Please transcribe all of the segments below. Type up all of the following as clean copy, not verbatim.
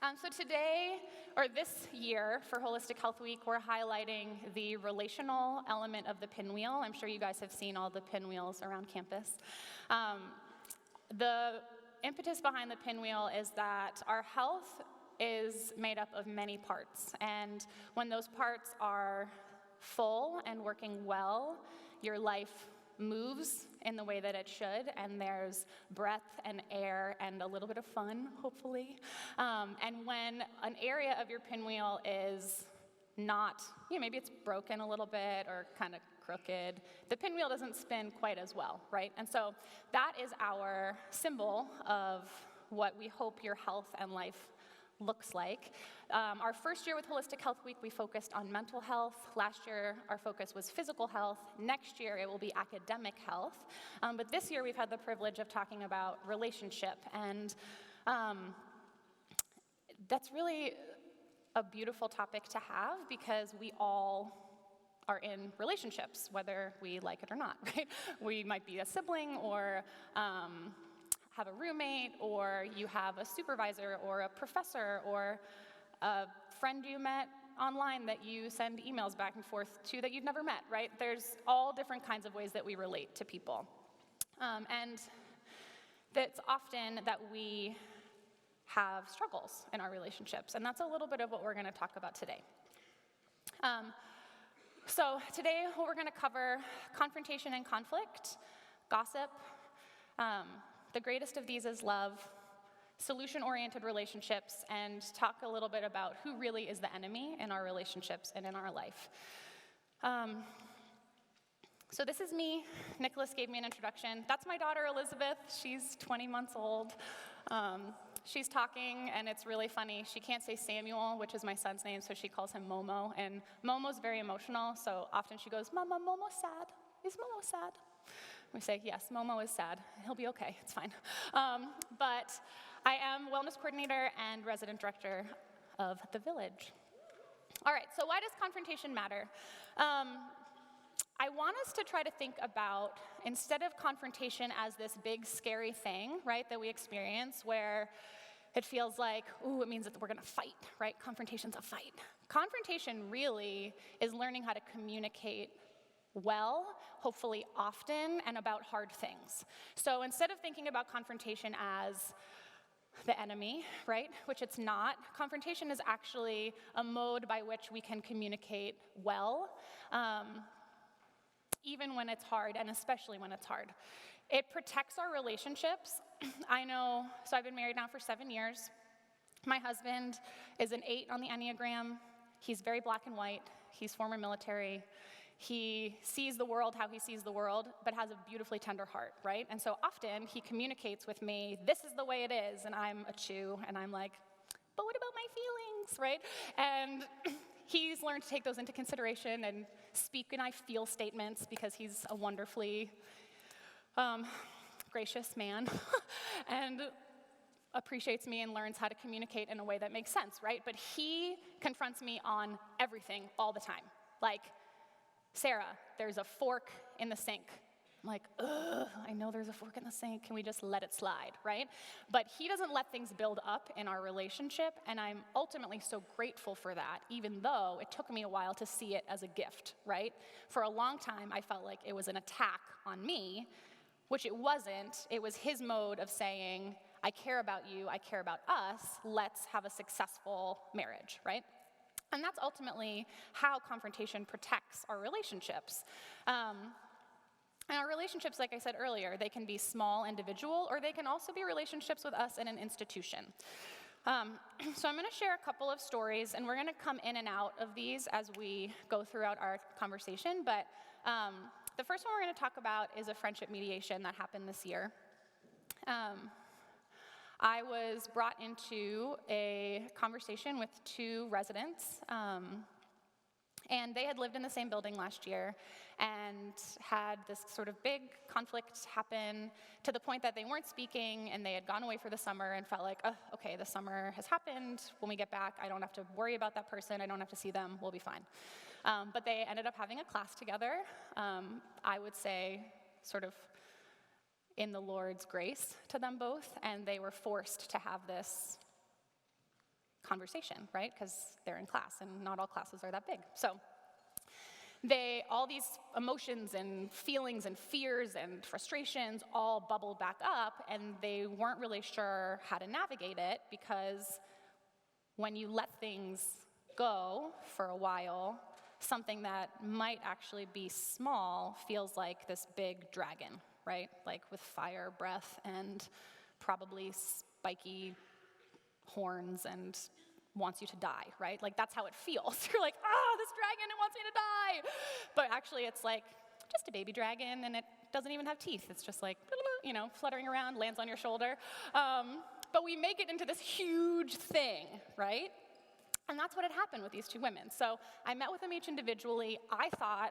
So today, or this year, for Holistic Health Week, we're highlighting the relational element of the pinwheel. I'm sure you guys have seen all the pinwheels around campus. The impetus behind the pinwheel is that our health is made up of many parts, and when those parts are full and working well, your life moves in the way that it should, and there's breath and air and a little bit of fun, hopefully. And when an area of your pinwheel is not, maybe it's broken a little bit or kind of crooked, the pinwheel doesn't spin quite as well, right? And so that is our symbol of what we hope your health and life looks like. Our first year with Holistic Health Week, we focused on mental health. Last year, our focus was physical health. Next year, it will be academic health. But this year, we've had the privilege of talking about relationship. And that's really a beautiful topic to have because we all are in relationships, whether we like it or not, right? We might be a sibling or have a roommate, or you have a supervisor or a professor or a friend you met online that you send emails back and forth to that you've never met, right? There's all different kinds of ways that we relate to people. And that's often that we have struggles in our relationships, and that's a little bit of what we're going to talk about today. So today we're going to cover confrontation and conflict, gossip, the greatest of these is love, solution-oriented relationships, and talk a little bit about who really is the enemy in our relationships and in our life. So this is me. Nicholas gave me an introduction. That's my daughter, Elizabeth. She's 20 months old. She's talking, and it's really funny. She can't say Samuel, which is my son's name, so she calls him Momo. And Momo's very emotional, so often she goes, "Mama, Momo's sad. Is Momo sad?" We say, yes, Momo is sad. He'll be okay, it's fine. But I am wellness coordinator and resident director of the Village. All right, so why does confrontation matter? I want us to try to think about, instead of confrontation as this big scary thing, right, that we experience where it feels like, ooh, it means that we're gonna fight, right? Confrontation's a fight. Confrontation really is learning how to communicate well, hopefully often, and about hard things. So instead of thinking about confrontation as the enemy, right, which it's not, confrontation is actually a mode by which we can communicate well, even when it's hard, and especially when it's hard. It protects our relationships. I know, so I've been married now for 7 years. My husband is an 8 on the Enneagram. He's very black and white. He's former military. He sees the world how he sees the world, but has a beautifully tender heart, right? And so often he communicates with me, this is the way it is, and I'm a chew, and I'm like, but what about my feelings, right? And he's learned to take those into consideration and speak in I feel statements because he's a wonderfully gracious man and appreciates me and learns how to communicate in a way that makes sense, right? But he confronts me on everything all the time. Like, Sarah, there's a fork in the sink. I'm like, ugh, I know there's a fork in the sink. Can we just let it slide, right? But he doesn't let things build up in our relationship, and I'm ultimately so grateful for that, even though it took me a while to see it as a gift, right? For a long time, I felt like it was an attack on me, which it wasn't. It was his mode of saying, I care about you, I care about us, let's have a successful marriage, right? And that's ultimately how confrontation protects our relationships. And our relationships, like I said earlier, they can be small, individual, or they can also be relationships with us in an institution. So I'm going to share a couple of stories, and we're going to come in and out of these as we go throughout our conversation. But the first one we're going to talk about is a friendship mediation that happened this year. I was brought into a conversation with 2 residents, and they had lived in the same building last year and had this sort of big conflict happen to the point that they weren't speaking, and they had gone away for the summer and felt like, oh, okay, the summer has happened. When we get back, I don't have to worry about that person. I don't have to see them. We'll be fine. But they ended up having a class together. I would say sort of in the Lord's grace to them both, and they were forced to have this conversation, right? Because they're in class, and not all classes are that big. So all these emotions and feelings and fears and frustrations all bubbled back up, and they weren't really sure how to navigate it, because when you let things go for a while, something that might actually be small feels like this big dragon, right? Like with fire breath and probably spiky horns and wants you to die, right? Like that's how it feels. You're like, this dragon, it wants me to die. But actually it's like just a baby dragon, and it doesn't even have teeth. It's just like, fluttering around, lands on your shoulder. But we make it into this huge thing, right? And that's what had happened with these two women. So I met with them each individually. I thought,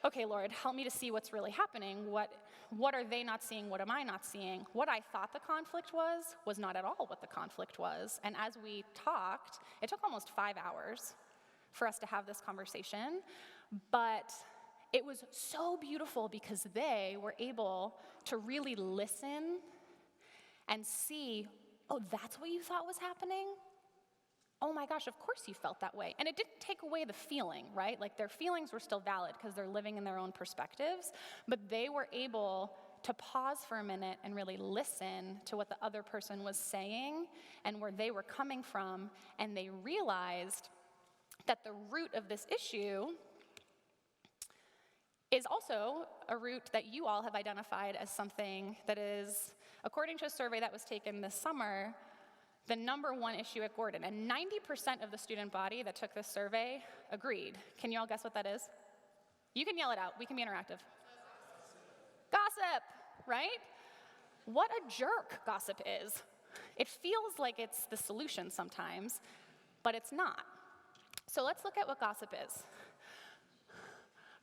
okay, Lord, help me to see what's really happening. What are they not seeing? What am I not seeing? What I thought the conflict was not at all what the conflict was. And as we talked, it took almost 5 hours for us to have this conversation. But it was so beautiful because they were able to really listen and see, oh, that's what you thought was happening? Oh my gosh, of course you felt that way. And it didn't take away the feeling, right? Like their feelings were still valid because they're living in their own perspectives, but they were able to pause for a minute and really listen to what the other person was saying and where they were coming from, and they realized that the root of this issue is also a root that you all have identified as something that is, according to a survey that was taken this summer, the number one issue at Gordon. And 90% of the student body that took this survey agreed. Can you all guess what that is? You can yell it out. We can be interactive. Gossip, right? What a jerk gossip is. It feels like it's the solution sometimes, but it's not. So let's look at what gossip is.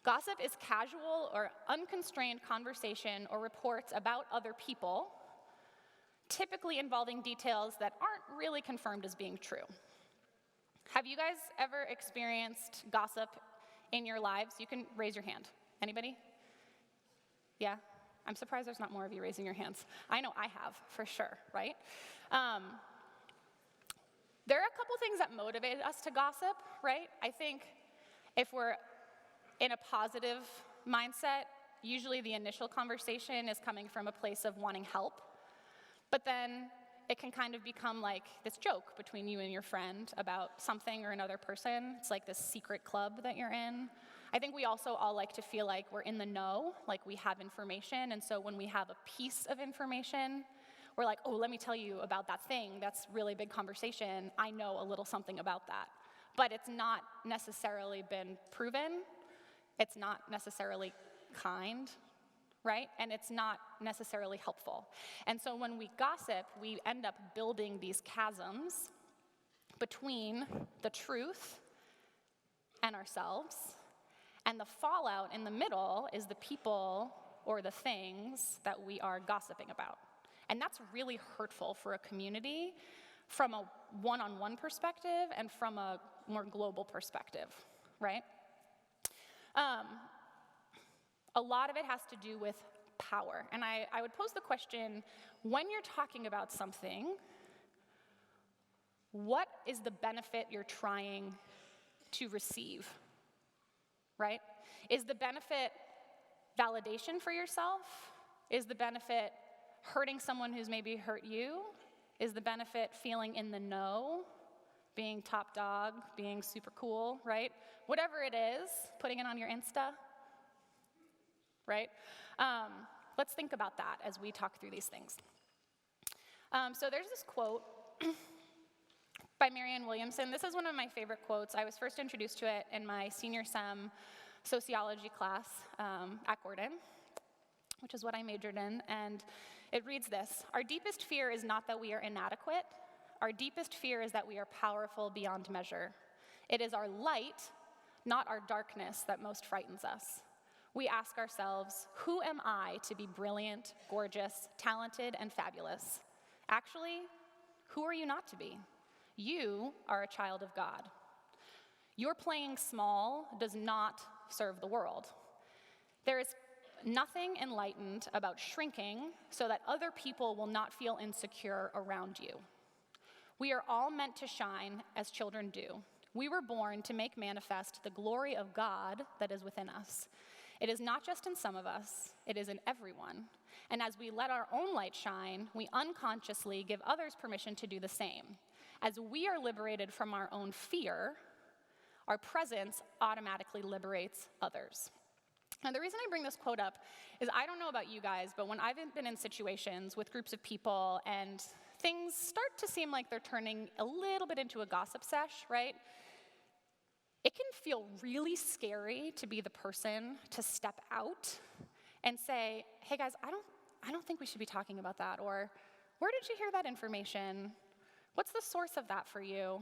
Gossip is casual or unconstrained conversation or reports about other people, typically involving details that aren't really confirmed as being true. Have you guys ever experienced gossip in your lives? You can raise your hand. Anybody? Yeah? I'm surprised there's not more of you raising your hands. I know I have, for sure, right? There are a couple things that motivate us to gossip, right? I think if we're in a positive mindset, usually the initial conversation is coming from a place of wanting help. But then it can kind of become like this joke between you and your friend about something or another person. It's like this secret club that you're in. I think we also all like to feel like we're in the know, like we have information. And so when we have a piece of information, we're like, oh, let me tell you about that thing. That's really big conversation. I know a little something about that. But it's not necessarily been proven. It's not necessarily kind, right? And it's not necessarily helpful. And so when we gossip, we end up building these chasms between the truth and ourselves. And the fallout in the middle is the people or the things that we are gossiping about. And that's really hurtful for a community from a one-on-one perspective and from a more global perspective, right? A lot of it has to do with power. And I would pose the question, when you're talking about something, what is the benefit you're trying to receive, right? Is the benefit validation for yourself? Is the benefit hurting someone who's maybe hurt you? Is the benefit feeling in the know? Being top dog, being super cool, right? Whatever it is, putting it on your Insta, right? Let's think about that as we talk through these things. So there's this quote by Marianne Williamson. This is one of my favorite quotes. I was first introduced to it in my senior sem sociology class at Gordon, which is what I majored in, and it reads this: "Our deepest fear is not that we are inadequate. Our deepest fear is that we are powerful beyond measure. It is our light, not our darkness, that most frightens us. We ask ourselves, who am I to be brilliant, gorgeous, talented, and fabulous? Actually, who are you not to be? You are a child of God. Your playing small does not serve the world. There is nothing enlightened about shrinking so that other people will not feel insecure around you. We are all meant to shine as children do. We were born to make manifest the glory of God that is within us. It is not just in some of us, it is in everyone. And as we let our own light shine, we unconsciously give others permission to do the same. As we are liberated from our own fear, our presence automatically liberates others. Now, the reason I bring this quote up is I don't know about you guys, but when I've been in situations with groups of people and things start to seem like they're turning a little bit into a gossip sesh, right? It can feel really scary to be the person to step out and say, hey guys, I don't think we should be talking about that, or where did you hear that information? What's the source of that for you?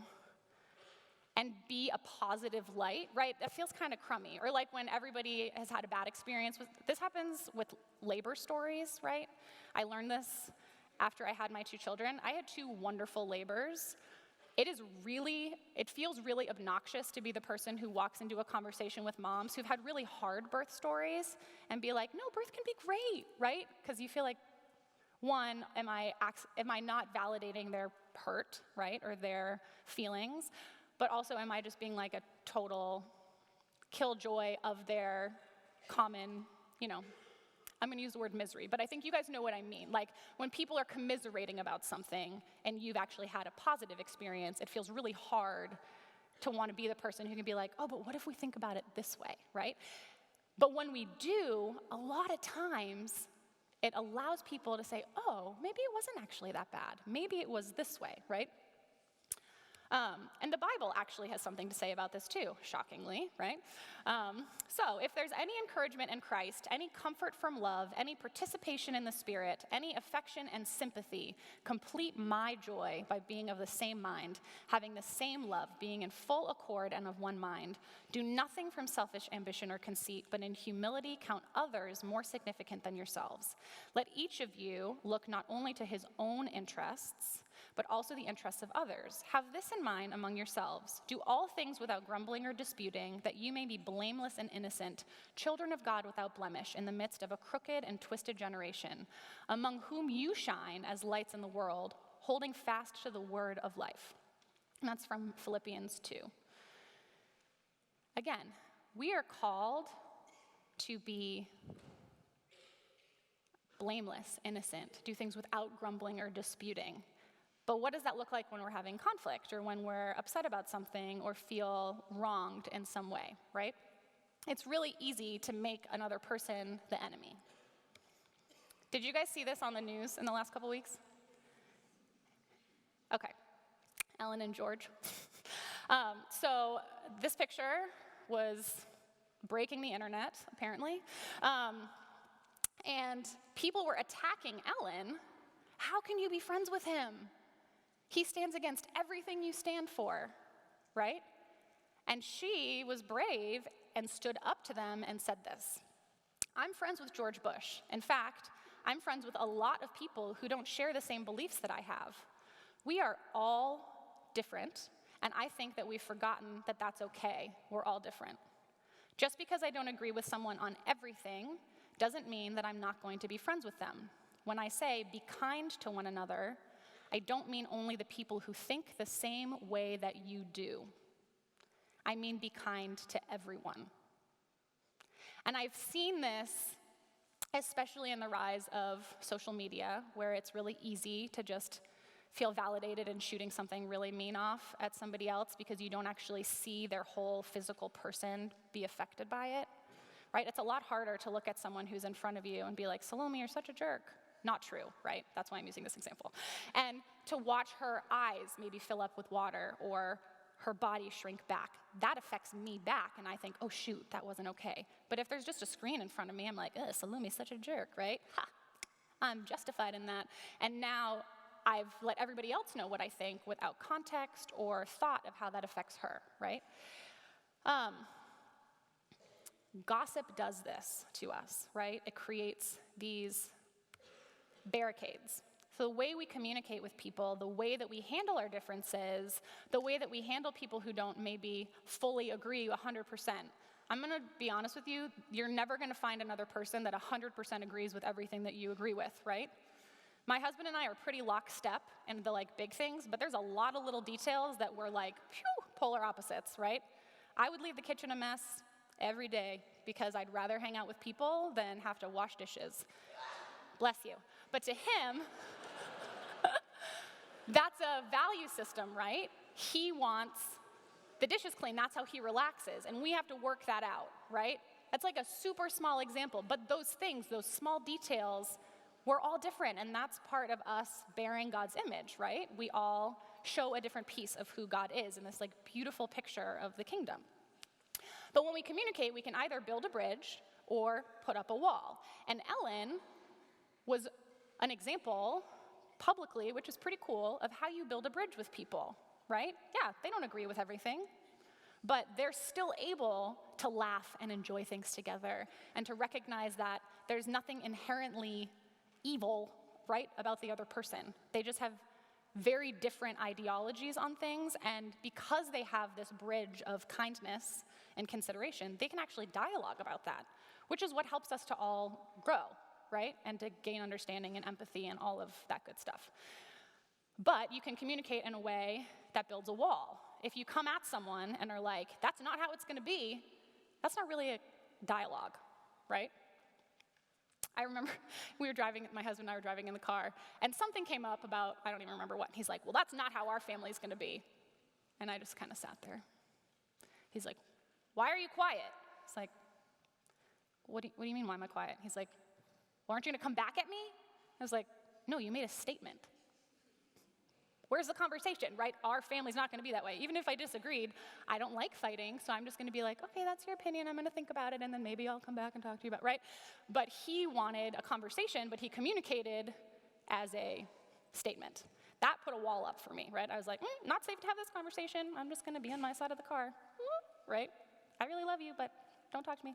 And be a positive light, right? That feels kind of crummy. Or like when everybody has had a bad experience this happens with labor stories, right? I learned this after I had my 2 children. I had 2 wonderful labors. It feels really obnoxious to be the person who walks into a conversation with moms who've had really hard birth stories and be like, no, birth can be great, right? Because you feel like, one, am I not validating their hurt, right, or their feelings? But also, am I just being like a total killjoy of their common, I'm gonna use the word misery, but I think you guys know what I mean. Like, when people are commiserating about something and you've actually had a positive experience, it feels really hard to want to be the person who can be like, oh, but what if we think about it this way, right? But when we do, a lot of times, it allows people to say, oh, maybe it wasn't actually that bad. Maybe it was this way, right? And the Bible actually has something to say about this too, shockingly, right? So if there's any encouragement in Christ, any comfort from love, any participation in the Spirit, any affection and sympathy, complete my joy by being of the same mind, having the same love, being in full accord and of one mind. Do nothing from selfish ambition or conceit, but in humility count others more significant than yourselves. Let each of you look not only to his own interests, but also the interests of others. Have this in mind among yourselves. Do all things without grumbling or disputing, that you may be blameless and innocent, children of God without blemish, in the midst of a crooked and twisted generation, among whom you shine as lights in the world, holding fast to the word of life. And that's from Philippians 2. Again, we are called to be blameless, innocent, do things without grumbling or disputing. But what does that look like when we're having conflict or when we're upset about something or feel wronged in some way, right? It's really easy to make another person the enemy. Did you guys see this on the news in the last couple weeks? Okay, Ellen and George. So this picture was breaking the internet, apparently. And people were attacking Ellen. How can you be friends with him? He stands against everything you stand for, right? And she was brave and stood up to them and said this. I'm friends with George Bush. In fact, I'm friends with a lot of people who don't share the same beliefs that I have. We are all different, and I think that we've forgotten that that's okay. We're all different. Just because I don't agree with someone on everything doesn't mean that I'm not going to be friends with them. When I say be kind to one another, I don't mean only the people who think the same way that you do. I mean be kind to everyone. And I've seen this, especially in the rise of social media, where it's really easy to just feel validated in shooting something really mean off at somebody else because you don't actually see their whole physical person be affected by it, right? It's a lot harder to look at someone who's in front of you and be like, Salome, you're such a jerk. Not true, right? That's why I'm using this example. And to watch her eyes maybe fill up with water or her body shrink back, that affects me back, and I think, oh shoot, that wasn't okay. But if there's just a screen in front of me, I'm like, Salome's such a jerk, right? Ha, I'm justified in that. And now I've let everybody else know what I think without context or thought of how that affects her, right? Gossip does this to us, right? It creates these barricades. So the way we communicate with people, the way that we handle our differences, the way that we handle people who don't maybe fully agree 100%. I'm going to be honest with you, you're never going to find another person that 100% agrees with everything that you agree with, right? My husband and I are pretty lockstep in the big things, but there's a lot of little details that we're polar opposites, right? I would leave the kitchen a mess every day because I'd rather hang out with people than have to wash dishes. Bless you. But to him, that's a value system, right? He wants the dishes clean. That's how he relaxes. And we have to work that out, right? That's like a super small example. But those things, those small details, we're all different. And that's part of us bearing God's image, right? We all show a different piece of who God is in this beautiful picture of the kingdom. But when we communicate, we can either build a bridge or put up a wall. And Ellen was an example publicly, which is pretty cool, of how you build a bridge with people, right? Yeah, they don't agree with everything, but they're still able to laugh and enjoy things together and to recognize that there's nothing inherently evil, right, about the other person. They just have very different ideologies on things, and because they have this bridge of kindness and consideration, they can actually dialogue about that, which is what helps us to all grow, right, and to gain understanding and empathy and all of that good stuff. But you can communicate in a way that builds a wall. If you come at someone and are like, that's not how it's going to be, that's not really a dialogue, right? I remember my husband and I were driving in the car, and something came up about, I don't even remember what. He's like, well, that's not how our family's going to be. And I just kind of sat there. He's like, why are you quiet? It's like, what do you mean, why am I quiet? He's like, well, aren't you going to come back at me? I was like, no, you made a statement. Where's the conversation, right? Our family's not going to be that way. Even if I disagreed, I don't like fighting, so I'm just going to be like, okay, that's your opinion. I'm going to think about it, and then maybe I'll come back and talk to you about, right? But he wanted a conversation, but he communicated as a statement. That put a wall up for me, right? I was like, not safe to have this conversation. I'm just going to be on my side of the car, right? I really love you, but don't talk to me.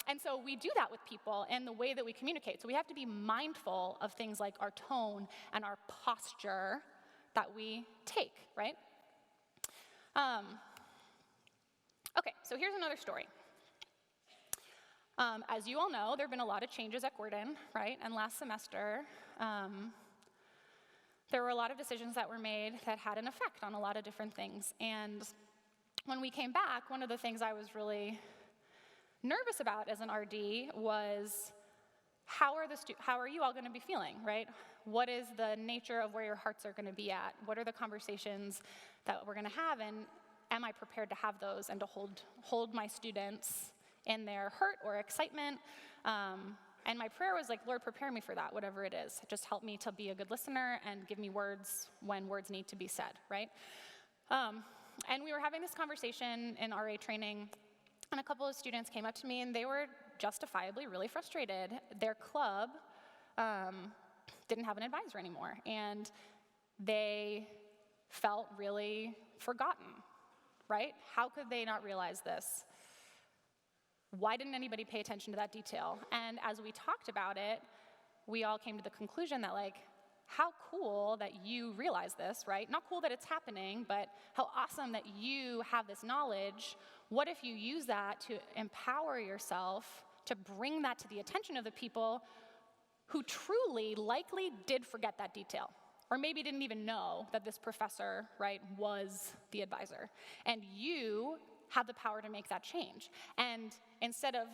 And so we do that with people and the way that we communicate. So we have to be mindful of things like our tone and our posture that we take, right? Okay, so here's another story. As you all know, there have been a lot of changes at Gordon, right? And last semester, there were a lot of decisions that were made that had an effect on a lot of different things. And when we came back, one of the things I was really nervous about as an RD was how are you all going to be feeling, right? What is the nature of where your hearts are going to be at? What are the conversations that we're going to have, and am I prepared to have those and to hold my students in their hurt or excitement? And my prayer was like, Lord, prepare me for that, whatever it is. Just help me to be a good listener and give me words when words need to be said, right? And we were having this conversation in RA training, and a couple of students came up to me, and they were justifiably really frustrated. Their club didn't have an advisor anymore, and they felt really forgotten, right? How could they not realize this? Why didn't anybody pay attention to that detail? And as we talked about it, we all came to the conclusion that, how cool that you realize this, right? Not cool that it's happening, but how awesome that you have this knowledge. What if you use that to empower yourself, to bring that to the attention of the people who truly likely did forget that detail, or maybe didn't even know that this professor, right, was the advisor. And you have the power to make that change. And instead of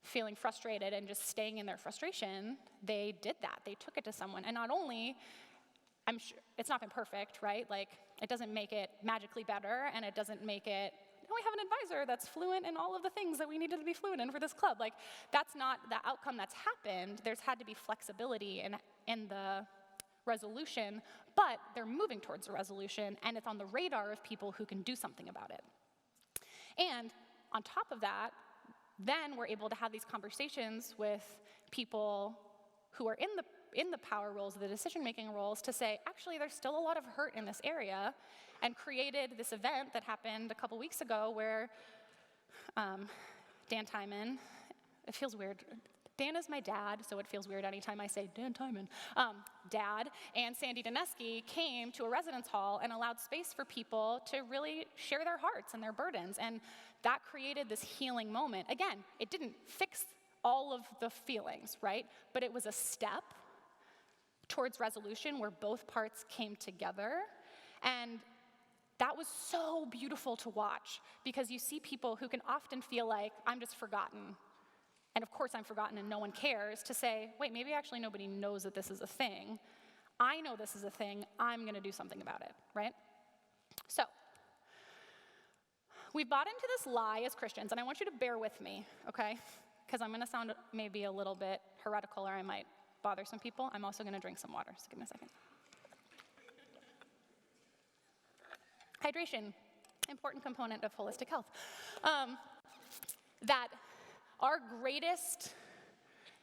feeling frustrated and just staying in their frustration, they did that. They took it to someone. And not only, I'm sure it's not been perfect, right? It doesn't make it magically better, and it doesn't make it, we have an advisor that's fluent in all of the things that we needed to be fluent in for this club. That's not the outcome that's happened. There's had to be flexibility in the resolution, but they're moving towards a resolution, and it's on the radar of people who can do something about it. And on top of that, then we're able to have these conversations with people who are in the power roles, the decision-making roles, to say, actually, there's still a lot of hurt in this area, and created this event that happened a couple weeks ago where Dan Timon, it feels weird. Dan is my dad, so it feels weird anytime I say Dan Timon. Dad and Sandy Dineski came to a residence hall and allowed space for people to really share their hearts and their burdens, and that created this healing moment. Again, it didn't fix all of the feelings, right? But it was a step towards resolution where both parts came together. And that was so beautiful to watch, because you see people who can often feel like, I'm just forgotten. And of course I'm forgotten and no one cares, to say, wait, maybe actually nobody knows that this is a thing. I know this is a thing. I'm going to do something about it, right? So we bought into this lie as Christians, and I want you to bear with me, okay? Because I'm going to sound maybe a little bit heretical, or I might bother some people. I'm also going to drink some water, so give me a second. Hydration, important component of holistic health. That our greatest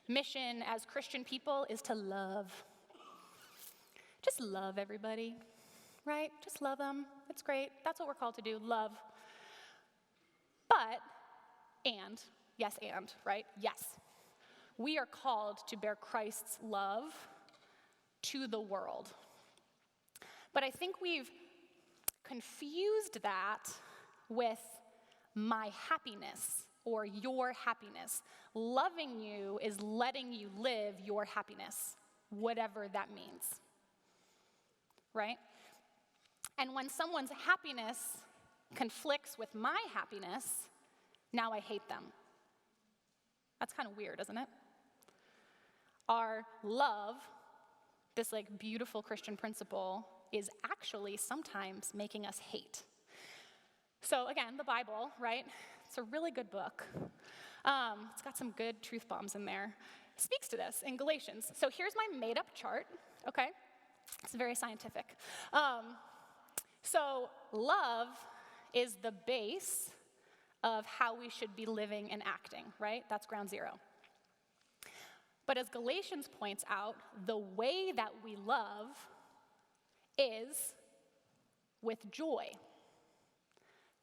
mission as Christian people is to love. Just love everybody, right? Just love them. It's great. That's what we're called to do, love. But, right? Yes. We are called to bear Christ's love to the world. But I think we've confused that with my happiness or your happiness. Loving you is letting you live your happiness, whatever that means, right? And when someone's happiness conflicts with my happiness, now I hate them. That's kind of weird, isn't it? Our love, this like beautiful Christian principle, is actually sometimes making us hate. So again, the Bible, right? It's a really good book. It's got some good truth bombs in there. It speaks to this in Galatians. So here's my made-up chart, okay? It's very scientific. So love is the base of how we should be living and acting, right? That's ground zero. But as Galatians points out, the way that we love is with joy.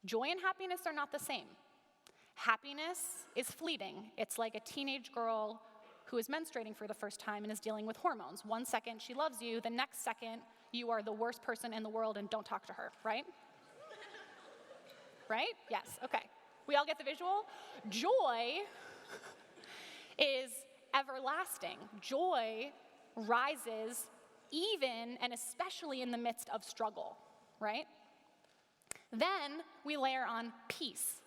Joy and happiness are not the same. Happiness is fleeting. It's like a teenage girl who is menstruating for the first time and is dealing with hormones. 1 second she loves you, the next second you are the worst person in the world and don't talk to her, right? Right? Yes, okay. We all get the visual? Joy is everlasting. Joy rises even and especially in the midst of struggle, right? Then we layer on peace.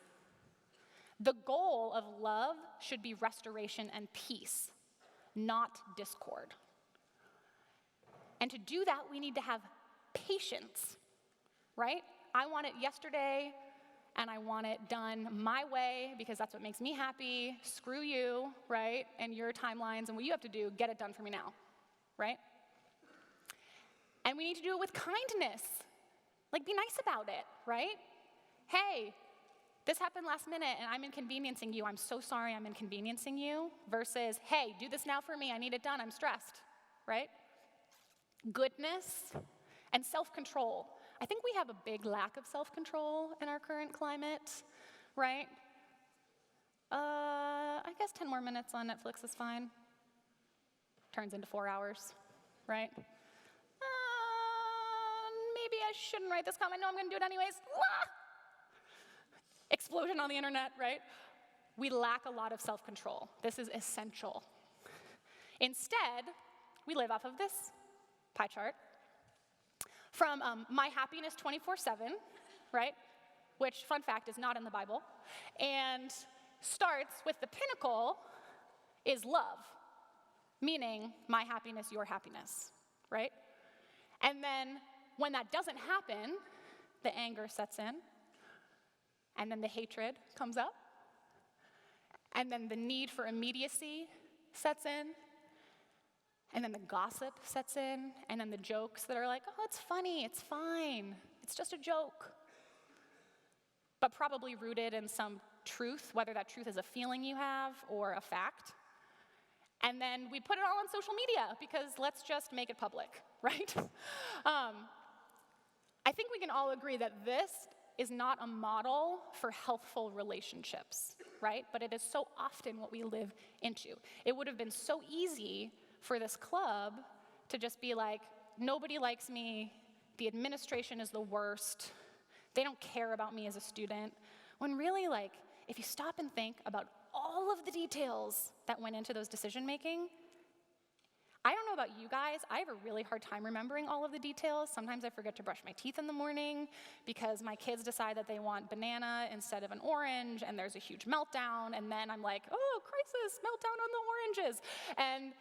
The goal of love should be restoration and peace, not discord. And to do that, we need to have patience, right? I want it yesterday, and I want it done my way because that's what makes me happy. Screw you, right? And your timelines and what you have to do, get it done for me now, right? And we need to do it with kindness. Like, be nice about it, right? Hey, this happened last minute and I'm inconveniencing you. I'm so sorry I'm inconveniencing you. Versus, hey, do this now for me. I need it done. I'm stressed, right? Goodness and self-control. I think we have a big lack of self-control in our current climate, right? I guess 10 more minutes on Netflix is fine. Turns into 4 hours, right? Maybe I shouldn't write this comment. No, I'm going to do it anyways. Explosion on the internet, right? We lack a lot of self-control. This is essential. Instead, we live off of this pie chart from My Happiness 24/7, right? Which, fun fact, is not in the Bible, and starts with the pinnacle is love, meaning my happiness, your happiness, right? And then when that doesn't happen, the anger sets in, and then the hatred comes up, and then the need for immediacy sets in, and then the gossip sets in, and then the jokes that are like, oh, it's funny, it's fine, it's just a joke. But probably rooted in some truth, whether that truth is a feeling you have or a fact. And then we put it all on social media because let's just make it public, right? I think we can all agree that this is not a model for healthful relationships, right? But it is so often what we live into. It would have been so easy for this club to just be like, nobody likes me, the administration is the worst, they don't care about me as a student, when really, like, if you stop and think about all of the details that went into those decision making. I don't know about you guys, I have a really hard time remembering all of the details. Sometimes I forget to brush my teeth in the morning because my kids decide that they want banana instead of an orange, and there's a huge meltdown, and then I'm like, oh, crisis, meltdown on the oranges. And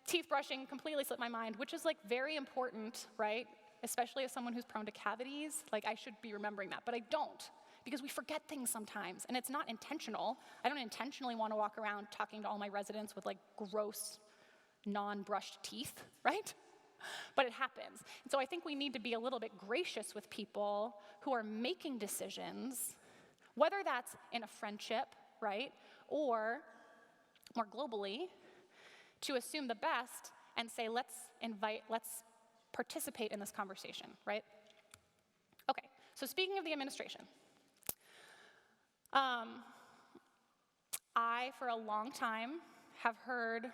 teeth brushing completely slipped my mind, which is like very important, right? Especially as someone who's prone to cavities, like I should be remembering that, but I don't, because we forget things sometimes, and it's not intentional. I don't intentionally want to walk around talking to all my residents with like gross, non-brushed teeth, right? But it happens. And so I think we need to be a little bit gracious with people who are making decisions, whether that's in a friendship, right? Or more globally, to assume the best and say, let's participate in this conversation, right? Okay, so speaking of the administration, I, for a long time, have heard,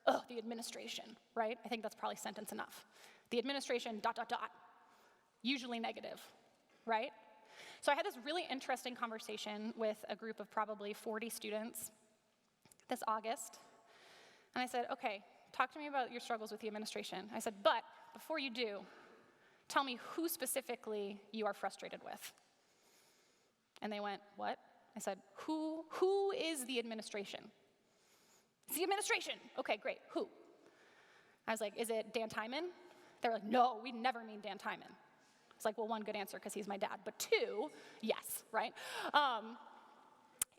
oh, the administration, right? I think that's probably sentence enough. The administration, ... usually negative, right? So I had this really interesting conversation with a group of probably 40 students this August, and I said, okay, talk to me about your struggles with the administration. I said, but before you do, tell me who specifically you are frustrated with. And they went, what? I said, who is the administration? It's the administration. Okay, great, who? I was like, is it Dan Timon? They were like, no, we never mean Dan Timon. It's like, well, one, good answer, because he's my dad. But two, yes, right?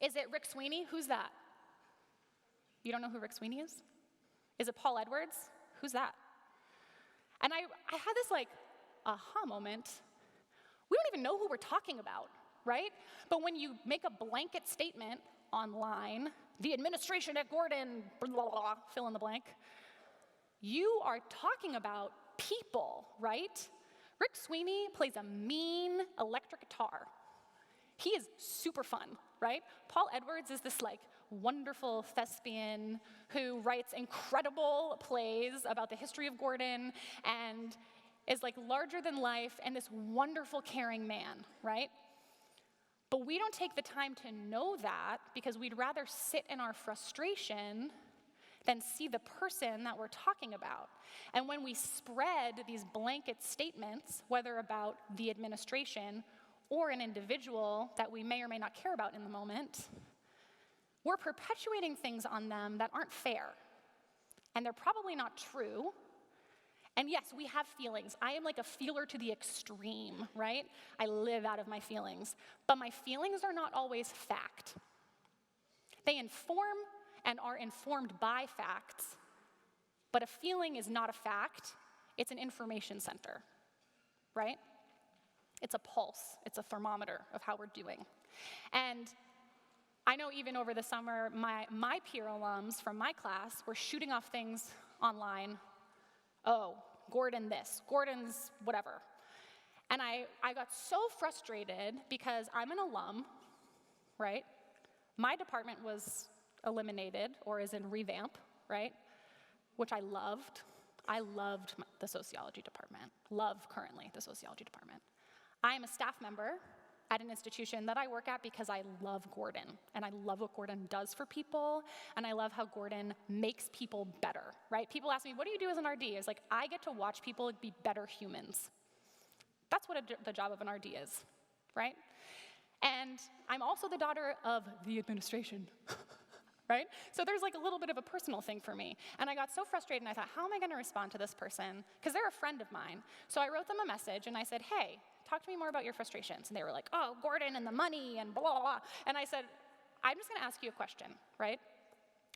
Is it Rick Sweeney? Who's that? You don't know who Rick Sweeney is? Is it Paul Edwards? Who's that? And I had this like aha moment. We don't even know who we're talking about, right? But when you make a blanket statement online, the administration at Gordon, blah, blah, blah, fill in the blank, you are talking about people, right? Rick Sweeney plays a mean electric guitar. He is super fun, right? Paul Edwards is this like wonderful thespian who writes incredible plays about the history of Gordon and is like larger than life and this wonderful caring man, right? But we don't take the time to know that because we'd rather sit in our frustration than see the person that we're talking about. And when we spread these blanket statements, whether about the administration or an individual that we may or may not care about in the moment, we're perpetuating things on them that aren't fair. And they're probably not true. And yes, we have feelings. I am like a feeler to the extreme, right? I live out of my feelings. But my feelings are not always fact. They inform and are informed by facts. But a feeling is not a fact. It's an information center, right? It's a pulse. It's a thermometer of how we're doing. And I know even over the summer, my peer alums from my class were shooting off things online. Oh, Gordon this, Gordon's whatever. And I got so frustrated because I'm an alum, right? My department was eliminated or is in revamp, right? Which I loved. I loved the sociology department. Love currently the sociology department. I am a staff member at an institution that I work at because I love Gordon, and I love what Gordon does for people, and I love how Gordon makes people better, right? People ask me, what do you do as an RD? It's like, I get to watch people be better humans. That's what the job of an RD is, right? And I'm also the daughter of the administration, right? So there's like a little bit of a personal thing for me. And I got so frustrated, and I thought, how am I gonna respond to this person? Because they're a friend of mine. So I wrote them a message, and I said, hey, talk to me more about your frustrations. And they were like, oh, Gordon and the money and blah, blah, blah. And I said, I'm just gonna ask you a question, right?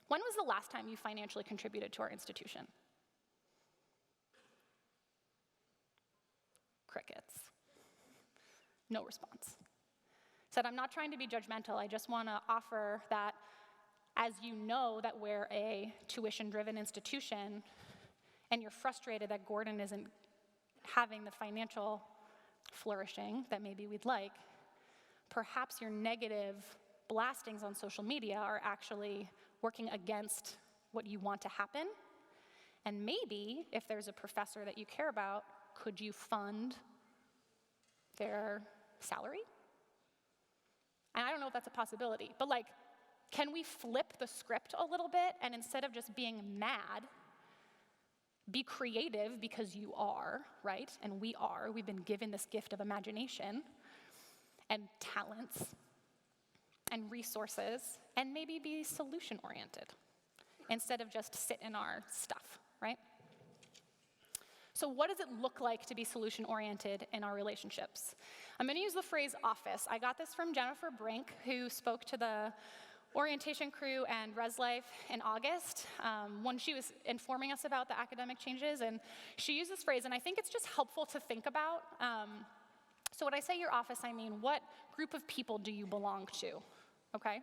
When was the last time you financially contributed to our institution? Crickets. No response. Said, I'm not trying to be judgmental. I just wanna offer that as you know that we're a tuition-driven institution and you're frustrated that Gordon isn't having the financial flourishing that maybe we'd like, perhaps your negative blastings on social media are actually working against what you want to happen. And maybe if there's a professor that you care about, could you fund their salary? And I don't know if that's a possibility, but like, Can we flip the script a little bit and instead of just being mad, be creative because you are, right? And we are. We've been given this gift of imagination and talents and resources, and maybe be solution-oriented instead of just sit in our stuff, right? So what does it look like to be solution-oriented in our relationships? I'm going to use the phrase office. I got this from Jennifer Brink, who spoke to the orientation crew and Res Life in August when she was informing us about the academic changes, and she used this phrase, and I think it's just helpful to think about. So when I say your office, I mean, what group of people do you belong to, okay?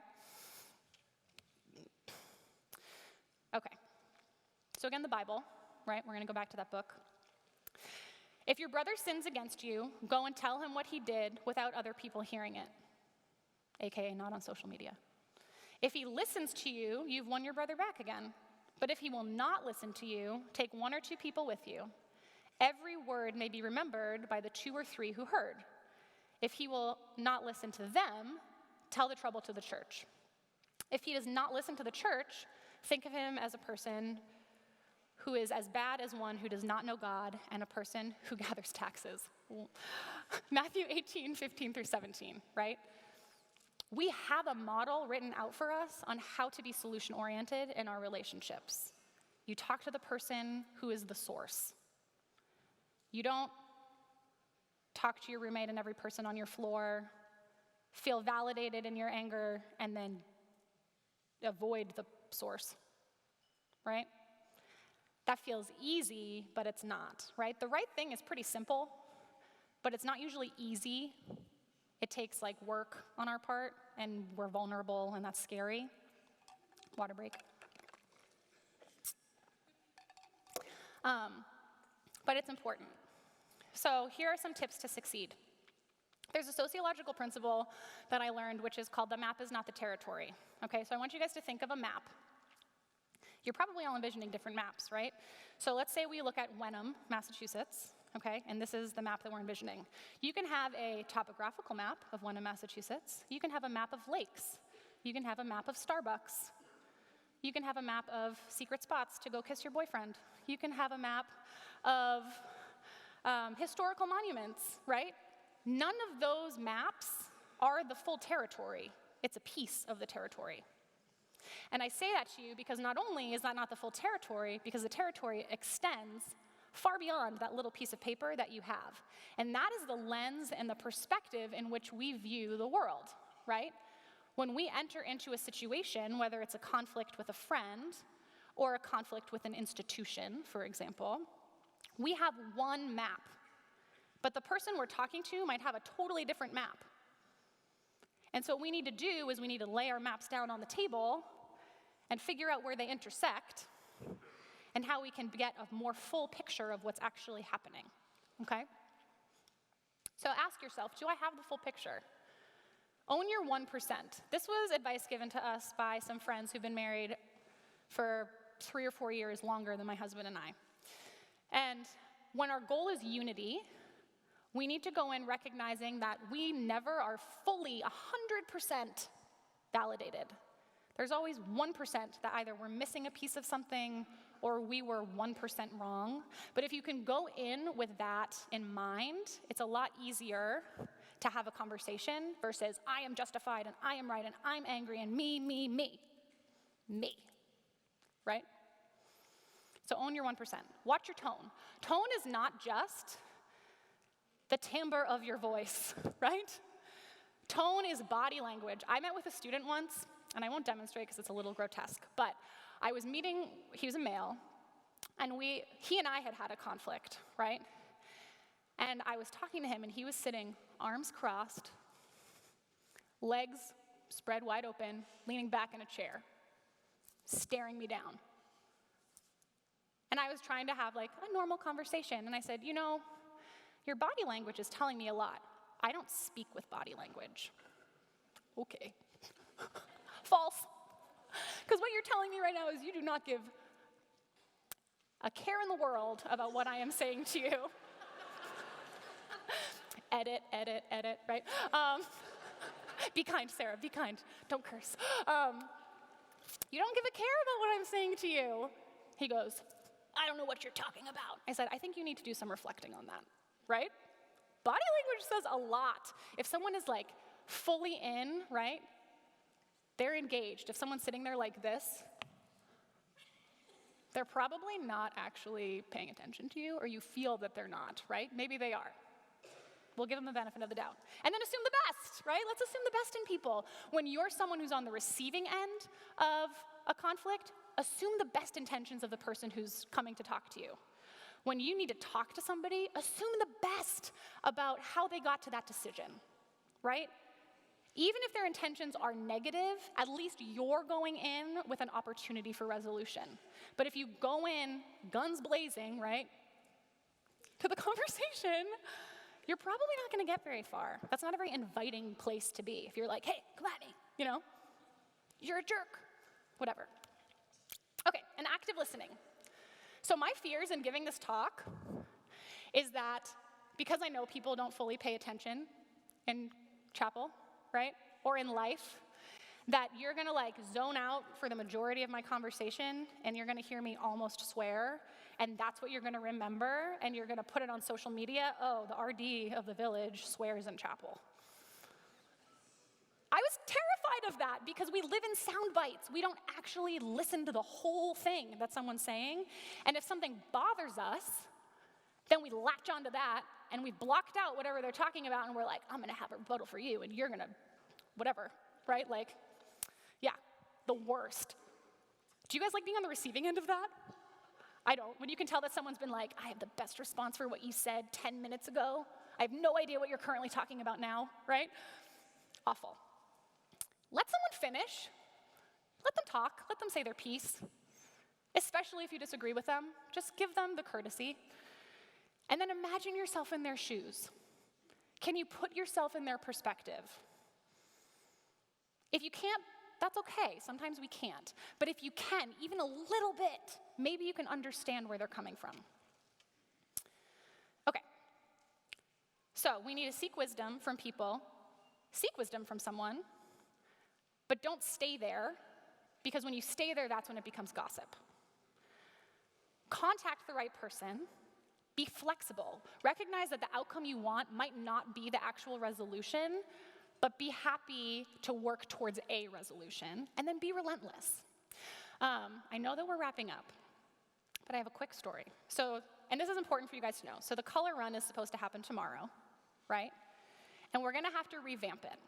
Okay, so again, the Bible, right? We're going to go back to that book. If your brother sins against you, go and tell him what he did without other people hearing it, AKA not on social media. If he listens to you, you've won your brother back again. But if he will not listen to you, take 1 or 2 people with you. Every word may be remembered by the 2 or 3 who heard. If he will not listen to them, tell the trouble to the church. If he does not listen to the church, think of him as a person who is as bad as one who does not know God and a person who gathers taxes. Matthew 18:15-17, right? We have a model written out for us on how to be solution-oriented in our relationships. You talk to the person who is the source. You don't talk to your roommate and every person on your floor, feel validated in your anger, and then avoid the source, right? That feels easy, but it's not, right? The right thing is pretty simple, but it's not usually easy. It takes like work on our part, and we're vulnerable, and that's scary. Water break. But it's important. So here are some tips to succeed. There's a sociological principle that I learned, which is called the map is not the territory. Okay, so I want you guys to think of a map. You're probably all envisioning different maps, right? So let's say we look at Wenham, Massachusetts. Okay, and this is the map that we're envisioning. You can have a topographical map of Wenham, Massachusetts. You can have a map of lakes. You can have a map of Starbucks. You can have a map of secret spots to go kiss your boyfriend. You can have a map of historical monuments, right? None of those maps are the full territory. It's a piece of the territory. And I say that to you because not only is that not the full territory, because the territory extends far beyond that little piece of paper that you have. And that is the lens and the perspective in which we view the world, right? When we enter into a situation, whether it's a conflict with a friend or a conflict with an institution, for example, we have one map. But the person we're talking to might have a totally different map. And so what we need to do is we need to lay our maps down on the table and figure out where they intersect and how we can get a more full picture of what's actually happening, okay? So ask yourself, do I have the full picture? Own your 1%. This was advice given to us by some friends who've been married for 3 or 4 years longer than my husband and I. And when our goal is unity, we need to go in recognizing that we never are fully 100% validated. There's always 1% that either we're missing a piece of something or we were 1% wrong. But if you can go in with that in mind, it's a lot easier to have a conversation versus I am justified and I am right and I'm angry and me, right? So own your 1%. Watch your tone. Tone is not just the timbre of your voice, right? Tone is body language. I met with a student once, and I won't demonstrate because it's a little grotesque, but I was meeting, he was a male, and he and I had a conflict, right? And I was talking to him, and he was sitting, arms crossed, legs spread wide open, leaning back in a chair, staring me down. And I was trying to have like a normal conversation, and I said, you know, your body language is telling me a lot. I don't speak with body language. Okay. False. Because what you're telling me right now is you do not give a care in the world about what I am saying to you. Edit, right? Be kind, Sarah, be kind. Don't curse. you don't give a care about what I'm saying to you. He goes, I don't know what you're talking about. I said, I think you need to do some reflecting on that, right? Body language says a lot. If someone is like fully in, right, they're engaged. If someone's sitting there like this, they're probably not actually paying attention to you, or you feel that they're not, right? Maybe they are. We'll give them the benefit of the doubt. And then assume the best, right? Let's assume the best in people. When you're someone who's on the receiving end of a conflict, assume the best intentions of the person who's coming to talk to you. When you need to talk to somebody, assume the best about how they got to that decision, right? Even if their intentions are negative, at least you're going in with an opportunity for resolution. But if you go in guns blazing, right, to the conversation, you're probably not going to get very far. That's not a very inviting place to be. If you're like, hey, come at me, you know, you're a jerk, whatever. Okay, and active listening. So my fears in giving this talk is that because I know people don't fully pay attention in chapel, right, or in life, that you're gonna like zone out for the majority of my conversation and you're gonna hear me almost swear, and that's what you're gonna remember, and you're gonna put it on social media. Oh, the RD of the village swears in chapel. I was terrified of that because we live in sound bites. We don't actually listen to the whole thing that someone's saying, and if something bothers us, then we latch onto that, and we've blocked out whatever they're talking about, and we're like, I'm gonna have a rebuttal for you, and you're gonna whatever, right? Like, yeah, the worst. Do you guys like being on the receiving end of that? I don't. When you can tell that someone's been like, I have the best response for what you said 10 minutes ago. I have no idea what you're currently talking about now, right? Awful. Let someone finish. Let them talk. Let them say their piece. Especially if you disagree with them, just give them the courtesy. And then imagine yourself in their shoes. Can you put yourself in their perspective? If you can't, that's okay. Sometimes we can't. But if you can, even a little bit, maybe you can understand where they're coming from. Okay. So we need to seek wisdom from people, seek wisdom from someone, but don't stay there, because when you stay there, that's when it becomes gossip. Contact the right person. Be flexible. Recognize that the outcome you want might not be the actual resolution, but be happy to work towards a resolution, and then be relentless. I know that we're wrapping up, but I have a quick story. So, and this is important for you guys to know. So the color run is supposed to happen tomorrow, right? And we're gonna have to revamp it.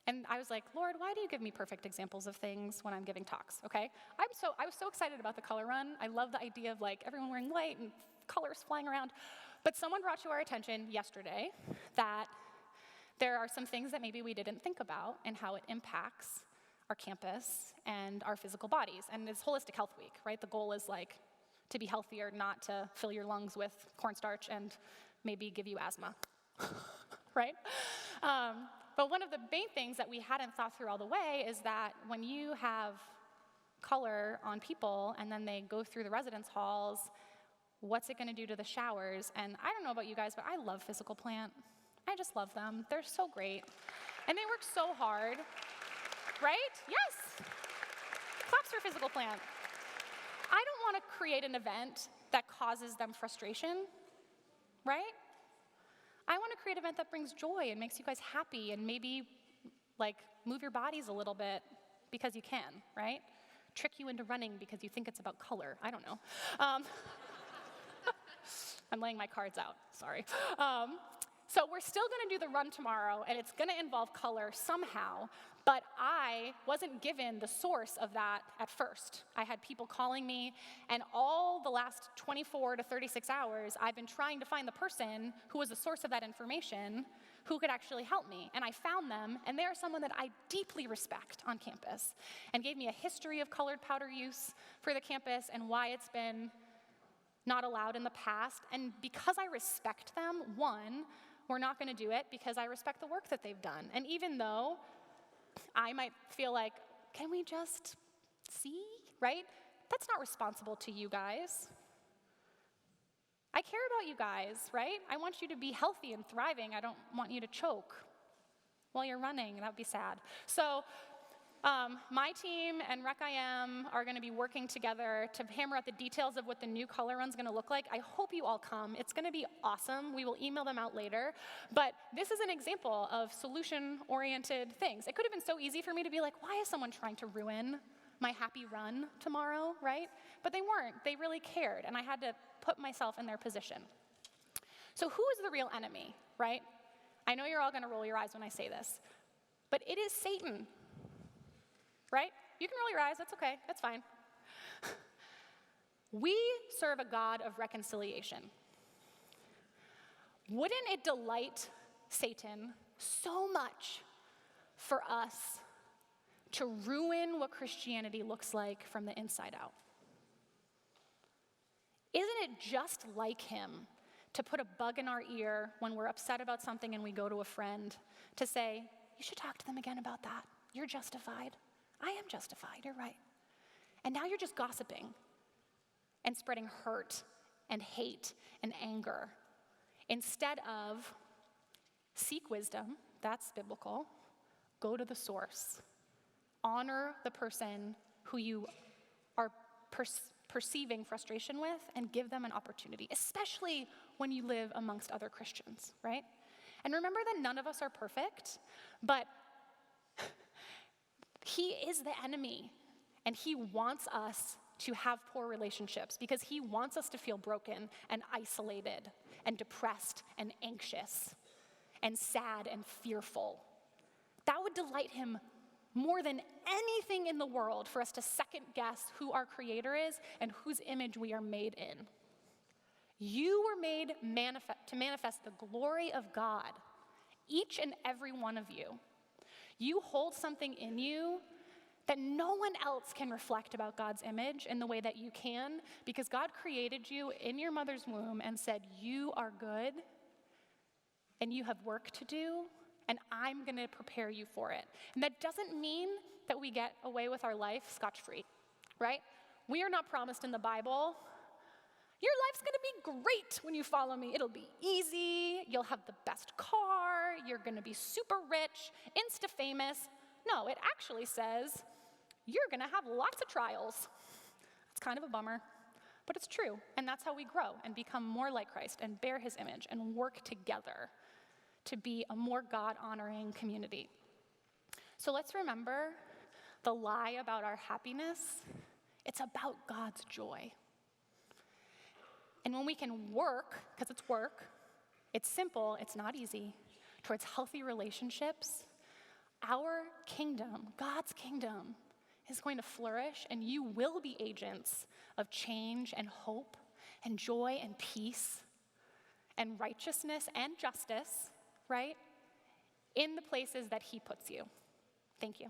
And I was like, Lord, why do you give me perfect examples of things when I'm giving talks, okay? I was so excited about the color run. I love the idea of like everyone wearing white and colors flying around. But someone brought to our attention yesterday that there are some things that maybe we didn't think about and how it impacts our campus and our physical bodies. And it's Holistic Health Week, right? The goal is like to be healthier, not to fill your lungs with cornstarch and maybe give you asthma, right? But one of the main things that we hadn't thought through all the way is that when you have color on people and then they go through the residence halls, what's it gonna do to the showers? And I don't know about you guys, but I love Physical Plant. I just love them. They're so great. And they work so hard, right? Yes. Claps for Physical Plant. I don't want to create an event that causes them frustration, right? I want to create an event that brings joy and makes you guys happy and maybe like move your bodies a little bit because you can, right? Trick you into running because you think it's about color. I don't know. I'm laying my cards out, sorry. So we're still gonna do the run tomorrow, and it's gonna involve color somehow, but I wasn't given the source of that at first. I had people calling me, and all the last 24 to 36 hours, I've been trying to find the person who was the source of that information who could actually help me. And I found them, and they are someone that I deeply respect on campus, and gave me a history of colored powder use for the campus and why it's been not allowed in the past. And because I respect them, one, we're not gonna do it because I respect the work that they've done. And even though I might feel like, can we just see, right? That's not responsible to you guys. I care about you guys, right? I want you to be healthy and thriving. I don't want you to choke while you're running. That would be sad. So My team and RecIM are going to be working together to hammer out the details of what the new color run's going to look like. I hope you all come. It's going to be awesome. We will email them out later. But this is an example of solution-oriented things. It could have been so easy for me to be like, why is someone trying to ruin my happy run tomorrow, right? But they weren't. They really cared, and I had to put myself in their position. So who is the real enemy, right? I know you're all going to roll your eyes when I say this, but it is Satan. Right? You can roll your eyes, that's okay, that's fine. We serve a God of reconciliation. Wouldn't it delight Satan so much for us to ruin what Christianity looks like from the inside out? Isn't it just like him to put a bug in our ear when we're upset about something and we go to a friend to say, you should talk to them again about that. You're justified. I am justified, you're right. And now you're just gossiping and spreading hurt and hate and anger instead of seek wisdom, that's biblical, go to the source, honor the person who you are perceiving frustration with and give them an opportunity, especially when you live amongst other Christians, right? And remember that none of us are perfect, but he is the enemy, and he wants us to have poor relationships because he wants us to feel broken and isolated and depressed and anxious and sad and fearful. That would delight him more than anything in the world for us to second guess who our Creator is and whose image we are made in. You were made to manifest the glory of God, each and every one of you. You hold something in you that no one else can reflect about God's image in the way that you can, because God created you in your mother's womb and said, you are good, and you have work to do, and I'm going to prepare you for it. And that doesn't mean that we get away with our life scotch-free, right? We are not promised in the Bible, your life's going to be great when you follow me. It'll be easy. You'll have the best car. You're going to be super rich, insta-famous. No, it actually says you're going to have lots of trials. It's kind of a bummer, but it's true. And that's how we grow and become more like Christ and bear his image and work together to be a more God-honoring community. So let's remember the lie about our happiness. It's about God's joy. And when we can work, because it's work, it's simple, it's not easy, towards healthy relationships, our kingdom, God's kingdom, is going to flourish, and you will be agents of change and hope and joy and peace and righteousness and justice, right, in the places that he puts you. Thank you.